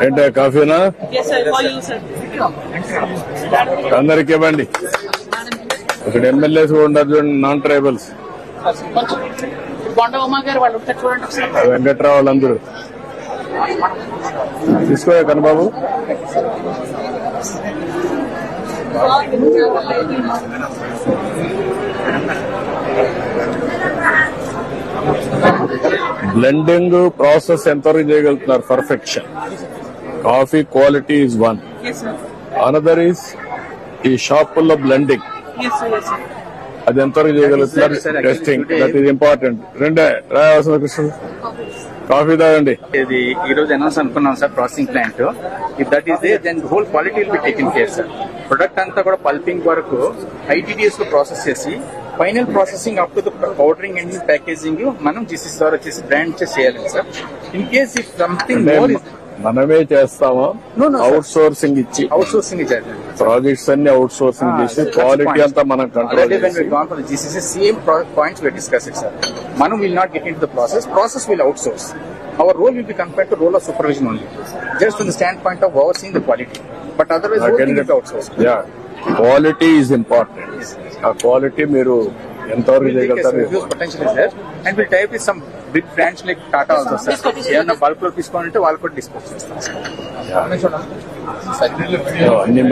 ఏంటో కాఫీనా? Yes, sir. For you, sir. అందరికి ఇవ్వండి. ఇక్కడ ఎమ్మెల్యేస్ కూడా ఉన్నారు చూడండి, నాన్ ట్రైబల్స్. కొంచెం బొండ ఉమా గారు వాళ్ళు ఉంటారు చూడండి ఒకసారి. వెంకట్రావు వాళ్ళందరూ తీసుకో కన్నబాబు. బ్లెండింగ్ ప్రాసెస్ ఎంతవరకు చేయగలుగుతున్నారు? Perfection. Coffee quality is one. Yes, sir. Another is ఈ షాపుల్లో blending. Yes, sir. Yes, sir. అది ఎంతవరకు చేయగలుగుతున్నారు? Testing, that is important. రెండే రావాల్సిన కృష్ణ కాఫీ తాగండి. ఇది ఈ రోజు అనౌన్స్ అనుకున్నాం sir, processing plant. If that is there then whole quality will be taken care sir. Product అంతా కూడా పల్పింగ్ వరకు ఐటీడీఎస్ లో ప్రాసెస్ చేసి final processing up to the powdering and packaging మనం జీసీసీ ద్వారా చేసి బ్రాండ్ చేయాలి sir. In case if something more మనమే చేస్తామా? అవుట్ సోర్సింగ్ ఇచ్చి అవుట్ సోర్సింగ్ చేయాలి. ప్రాజెక్ట్స్ అన్ని అవుట్ సోర్సింగ్ చేసి క్వాలిటీ అంతా మనం కంట్రోల్ చేసి GCC same points we discuss sir. మనం will not get into the process will outsource. Our role will be compared to role of supervision only, just from the standpoint of overseeing the quality. But otherwise, everything will be outsourced. Yeah, quality is important. ఆ quality మీరు ఎంతవరకు చేయగలుగుతారు? Potential is there, and we'll tie up with some big brands like Tata also, sir. ఏమన్నా bulk లో తీసుకోవాలంటే వాళ్ళు కూడా discuss చేస్తాం. అన్ని